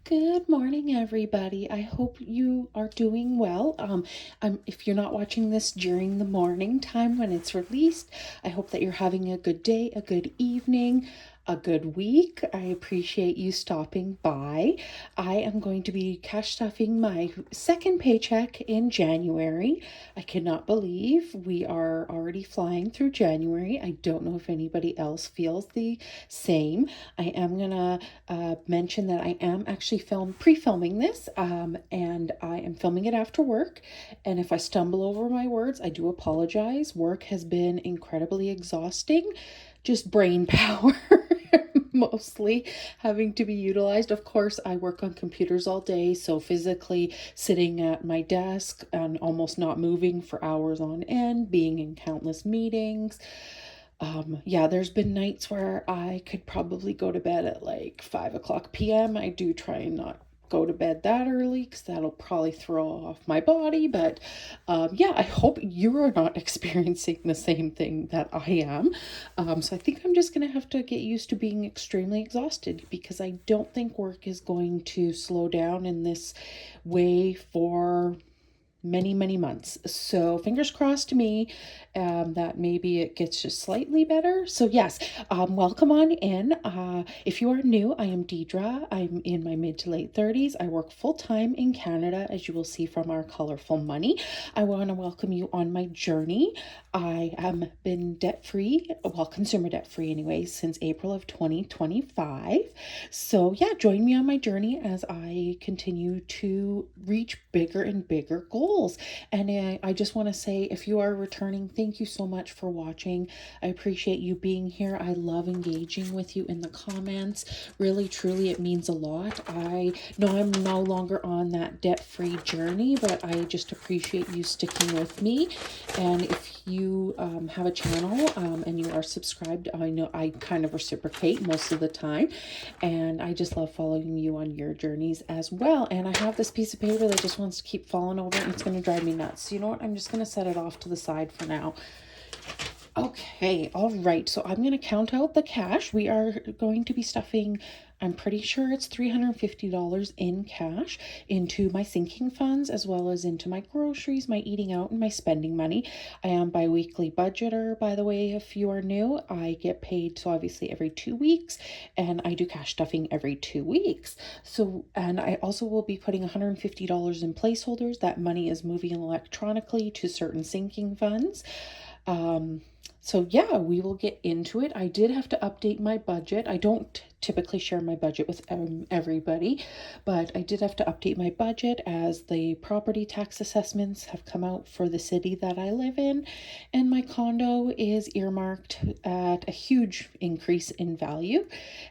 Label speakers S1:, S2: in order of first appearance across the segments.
S1: Good morning, everybody. I hope you are doing well. If you're not watching this during the morning time when it's released, I hope that you're having a good day, a good evening, a good week. I appreciate you stopping by. I am going to be cash stuffing my second paycheck in January. I cannot believe we are already flying through January. I don't know if anybody else feels the same. I am gonna mention that I am actually pre-filming this, and I am filming it after work. And if I stumble over my words, I do apologize. Work has been incredibly exhausting, just brain power. Mostly having to be utilized. Of course, I work on computers all day, so physically sitting at my desk and almost not moving for hours on end, being in countless meetings. Yeah, there's been nights where I could probably go to bed at like 5 o'clock p.m. I do try and not go to bed that early because that'll probably throw off my body. But yeah, I hope you are not experiencing the same thing that I am. So I think I'm just going to have to get used to being extremely exhausted because I don't think work is going to slow down in this way for many months. So fingers crossed to me that maybe it gets just slightly better. So yes, welcome on in. If you are new, I am Deidre. I'm in my mid to late 30s. I work full time in Canada, as you will see from our colorful money. I want to welcome you on my journey. I have been debt free, well, consumer debt free anyways, since April of 2025. So yeah, join me on my journey as I continue to reach bigger and bigger goals. And I just want to say, if you are returning, thank you so much for watching. I appreciate you being here. I love engaging with you in the comments. Really, truly, it means a lot. I know I'm no longer on that debt-free journey, but I just appreciate you sticking with me. And if you have a channel and you are subscribed, I know I kind of reciprocate most of the time. And I just love following you on your journeys as well. And I have this piece of paper that just wants to keep falling over and it's going to drive me nuts. So you know what? I'm just going to set it off to the side for now. Okay, all right. So I'm going to count out the cash. We are going to be stuffing, I'm pretty sure it's $350 in cash into my sinking funds as well as into my groceries, my eating out, and my spending money. I am bi-weekly budgeter, by the way, if you are new. I get paid, so obviously every 2 weeks, and I do cash stuffing every 2 weeks. So, and I also will be putting $150 in placeholders. That money is moving electronically to certain sinking funds. So yeah, we will get into it. I did have to update my budget. I don't typically share my budget with everybody, but I did have to update my budget as the property tax assessments have come out for the city that I live in, and my condo is earmarked at a huge increase in value,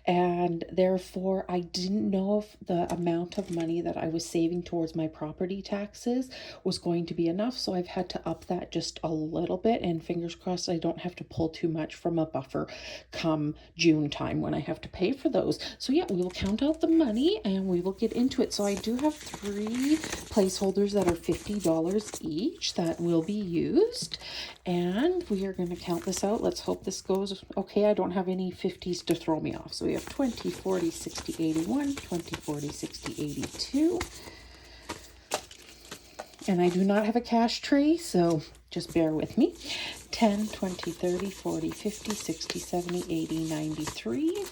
S1: and therefore I didn't know if the amount of money that I was saving towards my property taxes was going to be enough, so I've had to up that just a little bit, and fingers crossed I don't have to pull too much from a buffer come June time when I have to pay for those. So yeah, we will count out the money and we will get into it. So I do have 3 placeholders that are $50 each that will be used, and we are going to count this out. Let's hope this goes okay. I don't have any 50s to throw me off. So we have 20, 40, 60, 81, 20, 40, 60, 82. And I do not have a cash tray, so just bear with me. 10, 20, 30, 40, 50, 60, 70, 80, 93.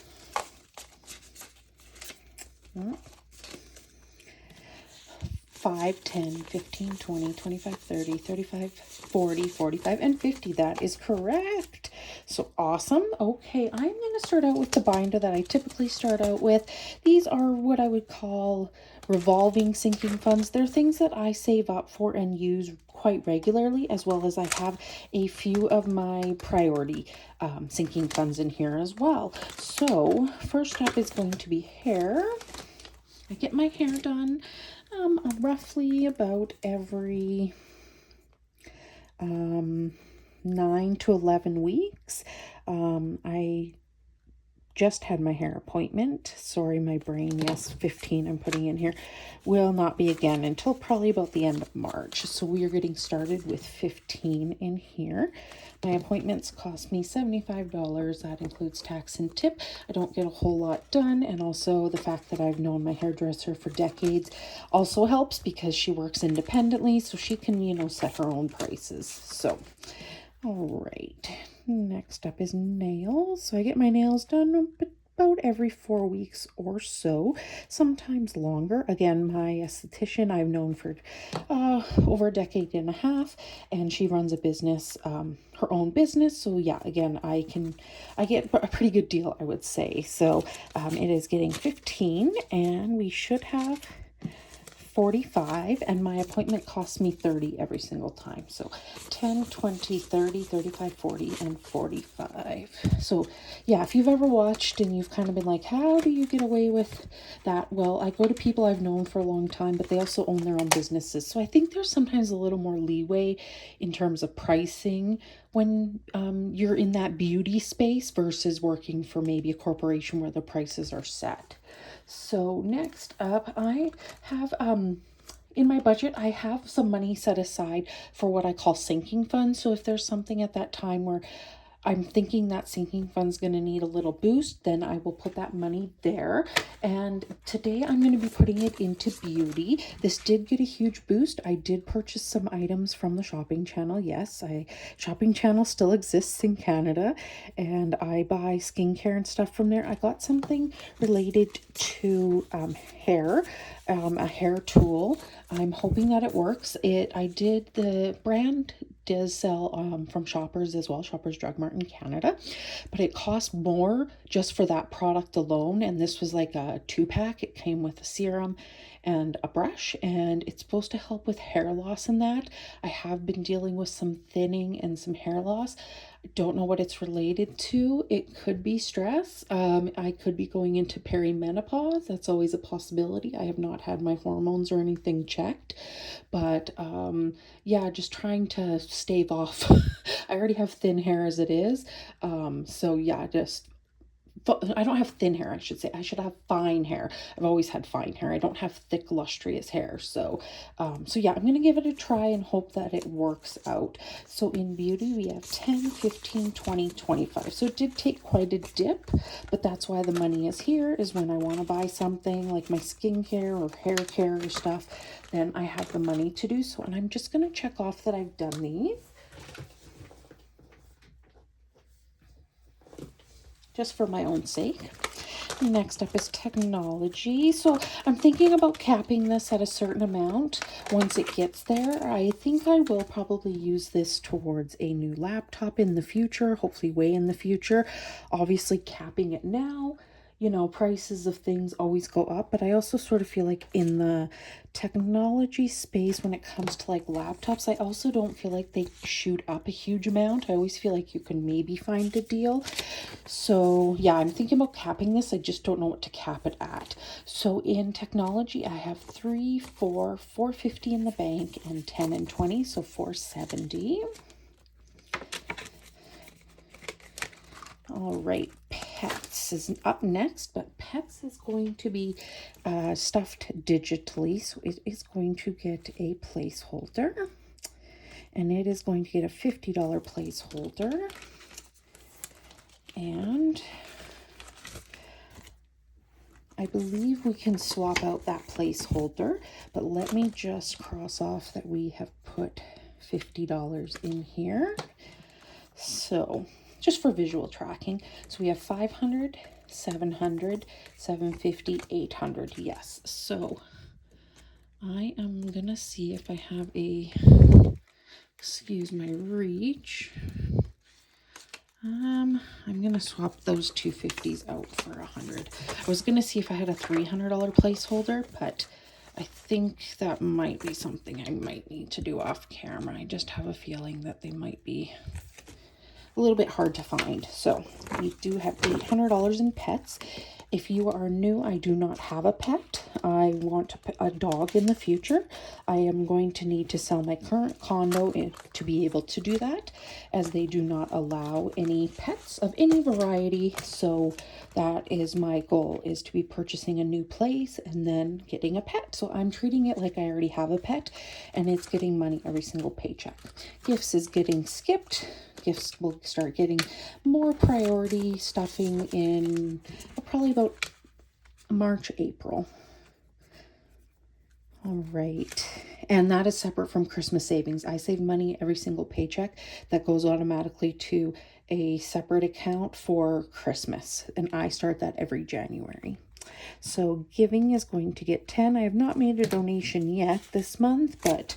S1: 5, 10, 15, 20, 25, 30, 35, 40, 45, and 50. That is correct. So awesome. Okay, I'm going to start out with the binder that I typically start out with. These are what I would call revolving sinking funds. They're things that I save up for and use quite regularly, as well as I have a few of my priority sinking funds in here as well. So first up is going to be hair. I get my hair done roughly about every 9 to 11 weeks. I just had my hair appointment. Sorry, my brain, yes, 15 I'm putting in here, will not be again until probably about the end of March. So we are getting started with 15 in here. My appointments cost me $75. That includes tax and tip. I don't get a whole lot done. And also the fact that I've known my hairdresser for decades also helps because she works independently. So she can, you know, set her own prices. So, all right. Next up is nails. So I get my nails done about every 4 weeks or so, sometimes longer. Again, my esthetician I've known for over a decade and a half, and she runs a business, her own business. So yeah, again, I get a pretty good deal, I would say. So it is getting 15, and we should have 45, and my appointment costs me 30 every single time. So 10, 20, 30, 35, 40, and 45. So yeah, if you've ever watched and you've kind of been like, how do you get away with that? Well, I go to people I've known for a long time, but they also own their own businesses. So I think there's sometimes a little more leeway in terms of pricing when you're in that beauty space versus working for maybe a corporation where the prices are set. So next up, I have in my budget, I have some money set aside for what I call sinking funds. So if there's something at that time where I'm thinking that sinking fund's going to need a little boost, then I will put that money there. And today I'm going to be putting it into beauty. This did get a huge boost. I did purchase some items from the shopping channel. Yes, shopping channel still exists in Canada, and I buy skincare and stuff from there. I got something related to hair, a hair tool. I'm hoping that it works. The brand does sell from Shoppers as well, Shoppers Drug Mart in Canada, but it cost more just for that product alone. And this was like a 2-pack. It came with a serum and a brush, and it's supposed to help with hair loss and that. I have been dealing with some thinning and some hair loss. I don't know what it's related to. It could be stress. I could be going into perimenopause. That's always a possibility. I have not had my hormones or anything checked, but yeah, just trying to stave off. I already have thin hair as it is. So yeah, I don't have thin hair, I should say. I should have fine hair. I've always had fine hair. I don't have thick, lustrous hair. So yeah, I'm going to give it a try and hope that it works out. So in beauty, we have 10, 15, 20, 25. So it did take quite a dip, but that's why the money is here, is when I want to buy something like my skincare or hair care or stuff, then I have the money to do so. And I'm just going to check off that I've done these, just for my own sake. Next up is technology. So I'm thinking about capping this at a certain amount. Once it gets there, I think I will probably use this towards a new laptop in the future, hopefully way in the future. Obviously capping it now, you know, prices of things always go up, but I also sort of feel like in the technology space, when it comes to like laptops, I also don't feel like they shoot up a huge amount. I always feel like you can maybe find a deal. So yeah, I'm thinking about capping this. I just don't know what to cap it at. So in technology, I have 3, 4, 450 in the bank, and 10 and 20, so 470. All right, pets is up next, but pets is going to be stuffed digitally. So it is going to get a placeholder, and it is going to get a $50 placeholder. And I believe we can swap out that placeholder, but let me just cross off that we have put $50 in here. So just for visual tracking. So we have 500, 700, 750, 800. Yes. So I am going to see if I have excuse my reach. I'm going to swap those 250s out for 100. I was going to see if I had a $300 placeholder, but I think that might be something I might need to do off camera. I just have a feeling that they might be a little bit hard to find. So we do have $800 in pets. If you are new, I do not have a pet. I want a dog in the future. I am going to need to sell my current condo to be able to do that, as they do not allow any pets of any variety. So that is my goal, is to be purchasing a new place and then getting a pet. So I'm treating it like I already have a pet, and it's getting money every single paycheck. Gifts is getting skipped. Gifts will start getting more priority stuffing in probably about March, April. All right. And that is separate from Christmas savings. I save money every single paycheck that goes automatically to a separate account for Christmas. And I start that every January. So giving is going to get 10. I have not made a donation yet this month, but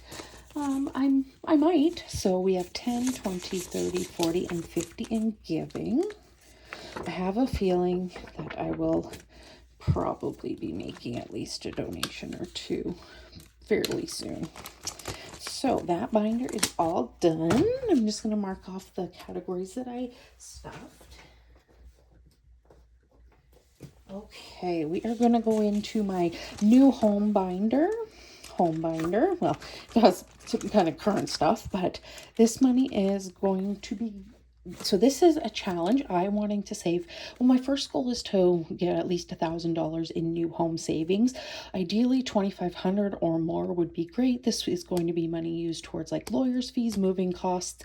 S1: I might. So we have 10, 20, 30, 40, and 50 in giving. I have a feeling that I will probably be making at least a donation or two fairly soon. So that binder is all done. I'm just going to mark off the categories that I stuffed. Okay, we are going to go into my new home binder. Well, it has some kind of current stuff, but this money is going to be, so this is a challenge. I'm wanting to save. Well, my first goal is to get at least $1,000 in new home savings. Ideally, $2,500 or more would be great. This is going to be money used towards like lawyers' fees, moving costs.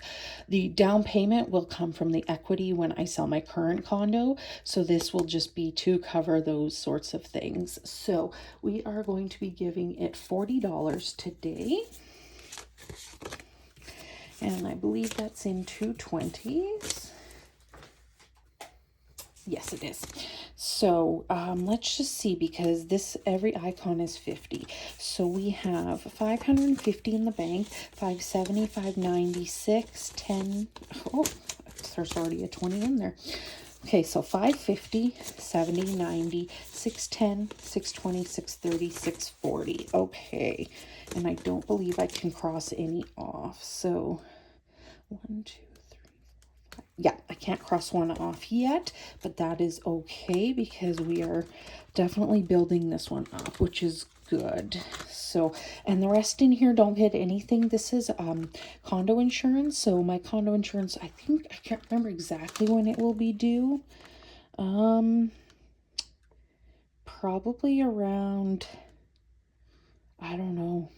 S1: The down payment will come from the equity when I sell my current condo. So this will just be to cover those sorts of things. So we are going to be giving it $40 today. And I believe that's in 220s. Yes, it is. So let's just see, because this, every icon is 50. So we have 550 in the bank, 570, 596, 10. Oh, there's already a 20 in there. Okay, so 550, 70, 90, 610, 620, 630, 640. Okay, and I don't believe I can cross any off. So 1, 2, 3, 4, 5. Yeah, I can't cross one off yet, but that is okay because we are definitely building this one up, which is good. So, and the rest in here don't hit anything. This is condo insurance. So my condo insurance, I think, I can't remember exactly when it will be due. Probably around, I don't know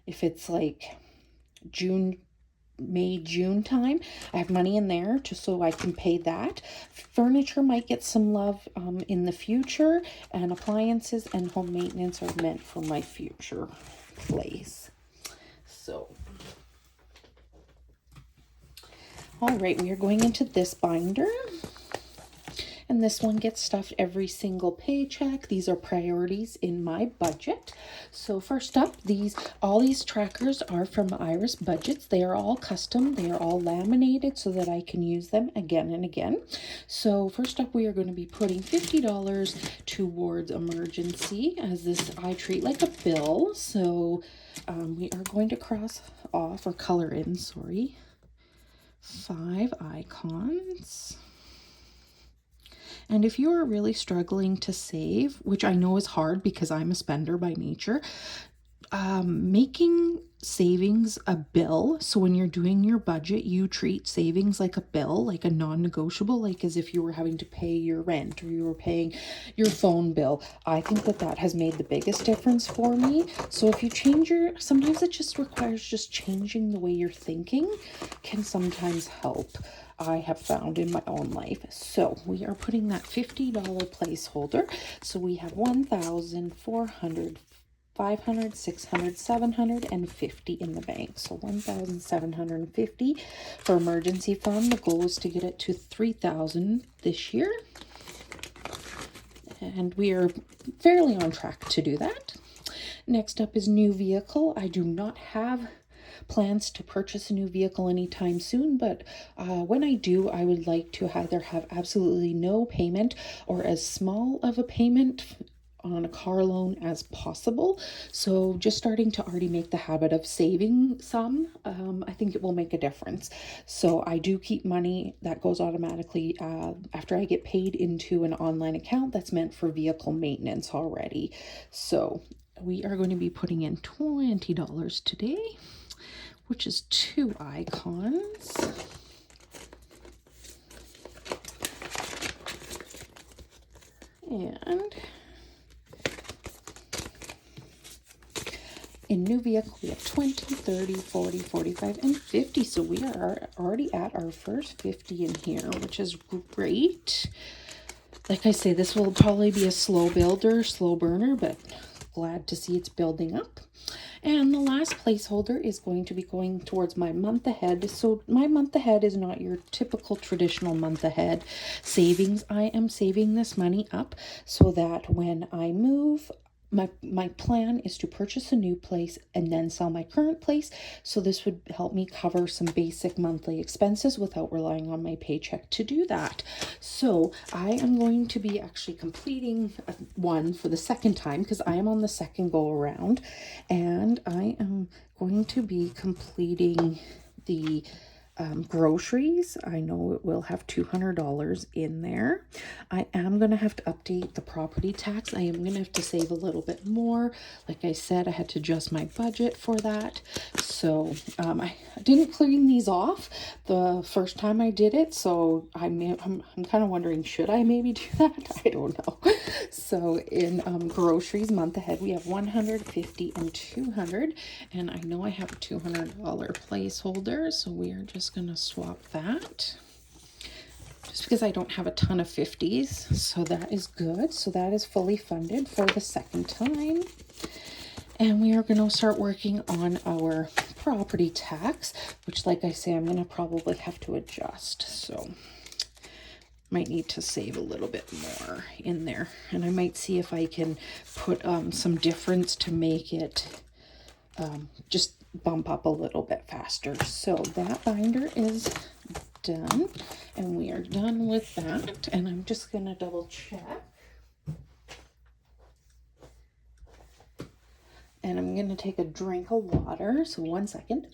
S1: if it's like May, June time. I have money in there just so I can pay that. Furniture might get some love in the future, and appliances and home maintenance are meant for my future place. So, all right, we are going into this binder. And this one gets stuffed every single paycheck. These are priorities in my budget. So first up, all these trackers are from Iris Budgets. They are all custom. They are all laminated so that I can use them again and again. So first up, we are going to be putting $50 towards emergency, as this I treat like a bill. So we are going to cross off, or color in, sorry, 5 icons. And if you are really struggling to save, which I know is hard because I'm a spender by nature, making savings a bill. So when you're doing your budget, you treat savings like a bill, like a non-negotiable, like as if you were having to pay your rent or you were paying your phone bill. I think that has made the biggest difference for me. So if you change sometimes it just requires just changing the way you're thinking can sometimes help. I have found in my own life. So we are putting that $50 placeholder. So we have 1,400, 500, 600, 750 in the bank. So 1,750 for emergency fund. The goal is to get it to 3,000 this year. And we are fairly on track to do that. Next up is new vehicle. I do not have plans to purchase a new vehicle anytime soon, but when I do, I would like to either have absolutely no payment or as small of a payment on a car loan as possible. So just starting to already make the habit of saving some, I think it will make a difference. So I do keep money that goes automatically after I get paid into an online account that's meant for vehicle maintenance already. So we are going to be putting in $20 today, which is 2 icons. And in new vehicle, we have 20, 30, 40, 45, and 50. So we are already at our first 50 in here, which is great. Like I say, this will probably be a slow builder, slow burner, but glad to see it's building up. And the last placeholder is going to be going towards my month ahead. So my month ahead is not your typical traditional month ahead savings. I am saving this money up so that when I move, my plan is to purchase a new place and then sell my current place. So this would help me cover some basic monthly expenses without relying on my paycheck to do that. So I am going to be actually completing one for the second time because I am on the second go around, and I am going to be completing the groceries. I know it will have $200 in there. I am going to have to update the property tax. I am going to have to save a little bit more. Like I said, I had to adjust my budget for that. So I didn't clean these off the first time I did it. So I'm kind of wondering, should I maybe do that? I don't know. So in groceries month ahead, we have 150 and 200. And I know I have a $200 placeholder. So we are just going to swap that just because I don't have a ton of 50s. So that is good. So that is fully funded for the second time. And we are going to start working on our property tax, which, like I say, I'm going to probably have to adjust. So might need to save a little bit more in there. And I might see if I can put some difference to make it just bump up a little bit faster. So that binder is done, and we are done with that. And I'm just going to double check. And I'm going to take a drink of water. So 1 second.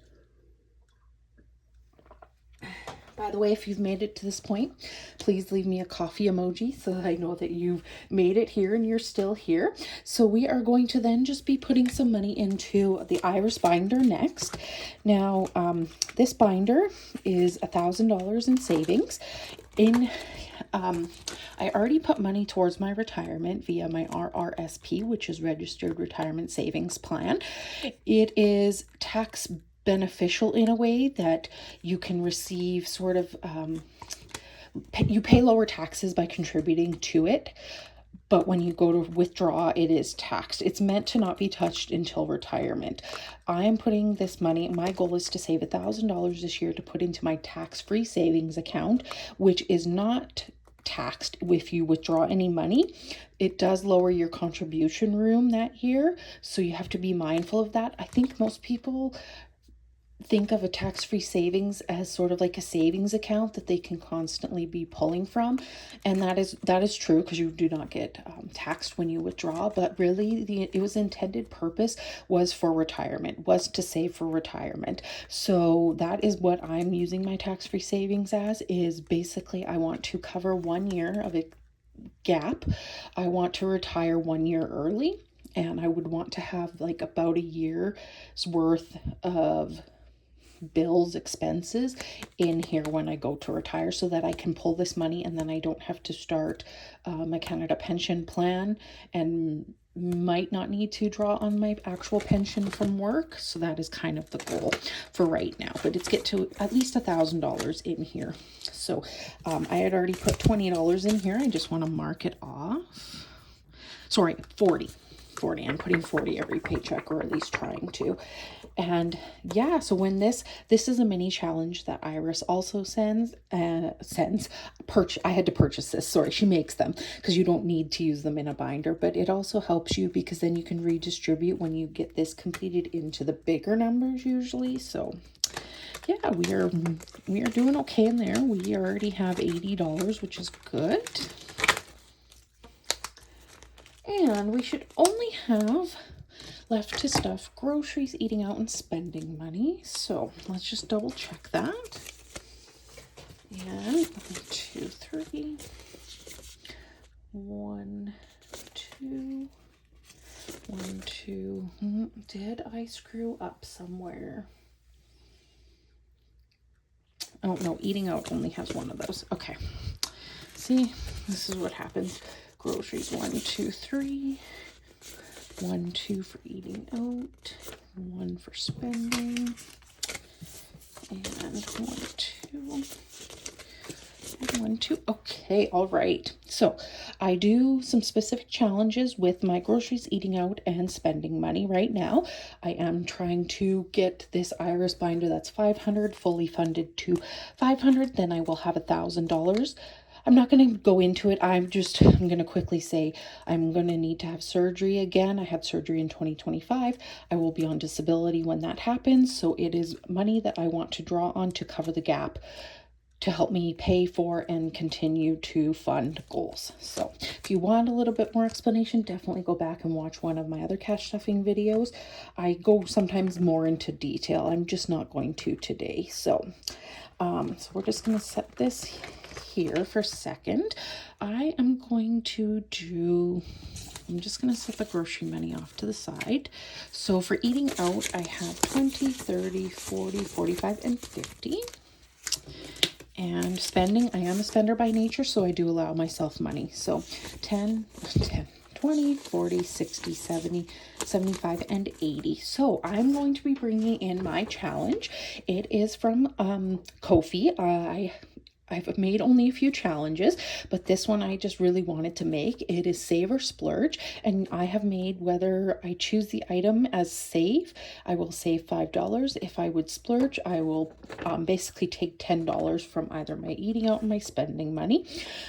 S1: By the way, if you've made it to this point, please leave me a coffee emoji so that I know that you've made it here and you're still here. So we are going to then just be putting some money into the Iris binder next. Now, this binder is $1,000 in savings. I already put money towards my retirement via my RRSP, which is Registered Retirement Savings Plan. It is tax beneficial in a way that you can receive sort of, you pay lower taxes by contributing to it. But when you go to withdraw, it is taxed. It's meant to not be touched until retirement. I am putting this money, my goal is to save $1,000 this year to put into my tax-free savings account, which is not taxed if you withdraw any money. It does lower your contribution room that year, so you have to be mindful of that. I think most people think of a tax-free savings as sort of like a savings account that they can constantly be pulling from, and that is true because you do not get taxed when you withdraw. But really, it was intended purpose was for retirement, was to save for retirement. So that is what I'm using my tax-free savings as. Is basically I want to cover 1 year of a gap. I want to retire 1 year early, and I would want to have like about a year's worth of bills, expenses in here when I go to retire, so that I can pull this money and then I don't have to start my Canada pension plan and might not need to draw on my actual pension from work. So that is kind of the goal for right now, but it's get to at least $1,000 in here. So I had already put $20 in here. I just want to mark it off. Sorry, 40. I'm putting 40 every paycheck, or at least trying to. And yeah, so when this is a mini challenge that Iris also sends. I had to purchase this. Sorry, she makes them because you don't need to use them in a binder, but it also helps you because then you can redistribute when you get this completed into the bigger numbers usually. So yeah, we are doing okay in there. We already have $80, which is good. And we should only have left to stuff groceries, eating out, and spending money. So let's just double check that. And 1, 2, 3. 1, 2. 1, 2. Did I screw up somewhere? Oh no, eating out only has one of those. Okay. See, this is what happens. Groceries 1, 2, 3. 1, 2 for eating out. 1 for spending. And 1, 2. And 1, 2. Okay, all right. So I do some specific challenges with my groceries, eating out, and spending money right now. I am trying to get this Iris binder that's $500 fully funded to $500. Then I will have $1,000. I'm not going to go into it. I'm going to quickly say I'm going to need to have surgery again. I had surgery in 2025. I will be on disability when that happens. So it is money that I want to draw on to cover the gap, to help me pay for and continue to fund goals. So if you want a little bit more explanation, definitely go back and watch one of my other cash stuffing videos. I go sometimes more into detail. I'm just not going to today. So we're just going to set this here for a second. I am going to I'm just going to set the grocery money off to the side. So for eating out, I have 20, 30, 40, 45, and 50. And spending, I am a spender by nature, so I do allow myself money. So 10, 20, 40, 60, 70, 75, and 80. So I'm going to be bringing in my challenge. It is from Ko-fi. I've made only a few challenges, but this one I just really wanted to make. It is Save or Splurge, and I have made, whether I choose the item as save, I will save $5. If I would splurge, I will basically take $10 from either my eating out and my spending money.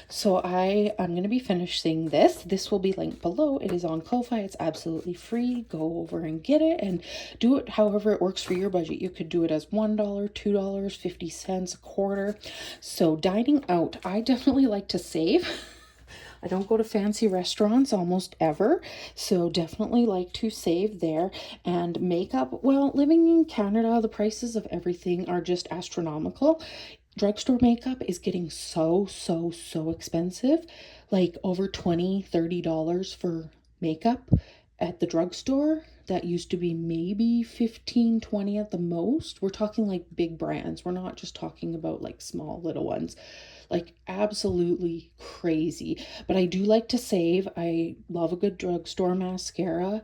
S1: So I'm going to be finishing this. This will be linked below. It is on Ko-fi. It's absolutely free. Go over and get it and do it however it works for your budget. You could do it as $1, $2, 50 cents, a quarter. So dining out, I definitely like to save. I don't go to fancy restaurants almost ever, so definitely like to save there. And makeup, well, living in Canada, the prices of everything are just astronomical. Drugstore makeup is getting so expensive, like over $20, $30 for makeup at the drugstore. That used to be maybe 15, 20 at the most. We're talking like big brands. We're not just talking about like small little ones. Like absolutely crazy. But I do like to save. I love a good drugstore mascara.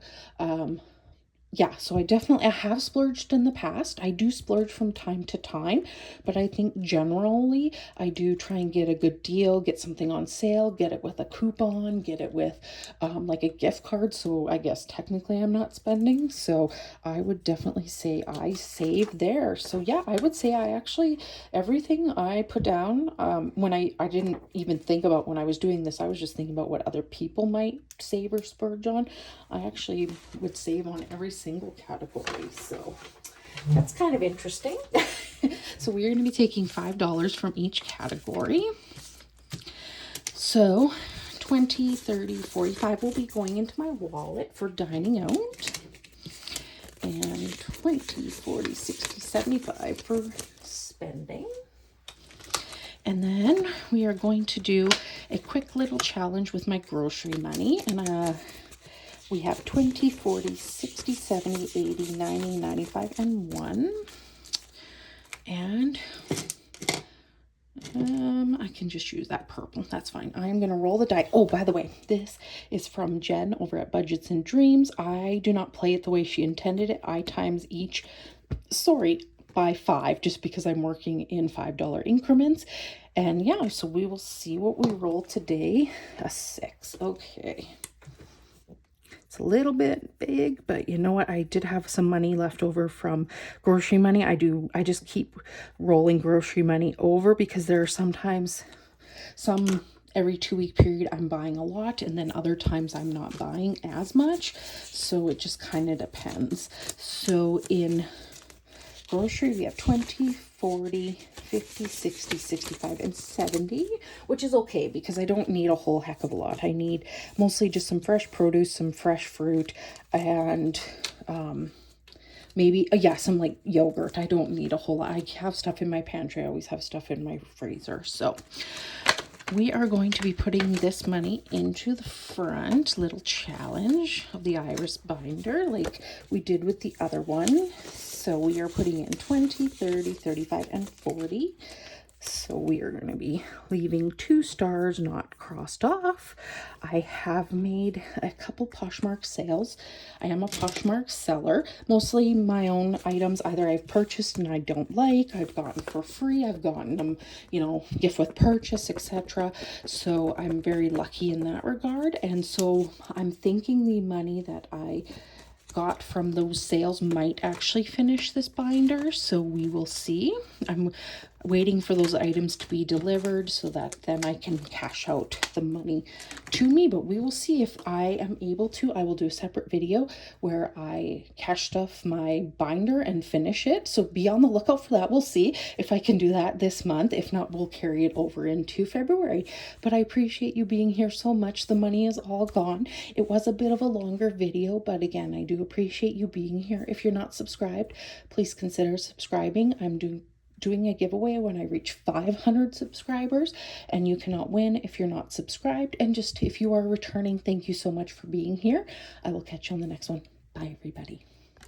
S1: Yeah, so I have splurged in the past. I do splurge from time to time, but I think generally I do try and get a good deal, get something on sale, get it with a coupon, get it with like a gift card. So I guess technically I'm not spending. So I would definitely say I save there. So yeah, I would say I actually, everything I put down, when I didn't even think about when I was doing this, I was just thinking about what other people might save or splurge on. I actually would save on every single category, so that's kind of interesting. So we're going to be taking $5 from each category. So 20, 30, 45 will be going into my wallet for dining out, and 20, 40, 60, 75 for spending. And then we are going to do a quick little challenge with my grocery money. And we have 20, 40, 60, 70, 80, 90, 95, and 1. And I can just use that purple. That's fine. I'm going to roll the die. Oh, by the way, this is from Jen over at Budgets and Dreams. I do not play it the way she intended it. I times each, by 5, just because I'm working in $5 increments. And yeah, so we will see what we roll today. A 6. Okay. It's a little bit big, but you know what? I did have some money left over from grocery money. I just keep rolling grocery money over because there are sometimes every 2-week period I'm buying a lot, and then other times I'm not buying as much. So it just kind of depends. So in grocery, we have 20, 40, 50, 60, 65, and 70, which is okay because I don't need a whole heck of a lot. I need mostly just some fresh produce, some fresh fruit, and maybe, yeah, some like yogurt. I don't need a whole lot. I have stuff in my pantry. I always have stuff in my freezer. So we are going to be putting this money into the front little challenge of the iris binder like we did with the other one. So we are putting in 20, 30, 35, and 40. So we are going to be leaving 2 stars not crossed off. I have made a couple Poshmark sales. I am a Poshmark seller. Mostly my own items either I've purchased and I don't like, I've gotten for free, I've gotten them, you know, gift with purchase, etc. So I'm very lucky in that regard. And so I'm thinking the money that I got from those sales might actually finish this binder, so we will see. I'm waiting for those items to be delivered so that then I can cash out the money to me, but we will see if I am able to. I will do a separate video where I cash stuff my binder and finish it, so be on the lookout for that. We'll see if I can do that this month. If not, we'll carry it over into February. But I appreciate you being here so much. The money is all gone. It was a bit of a longer video, but again, I do appreciate you being here. If you're not subscribed, please consider subscribing. I'm doing a giveaway when I reach 500 subscribers, and you cannot win if you're not subscribed. And just if you are returning, thank you so much for being here. I will catch you on the next one. Bye, everybody.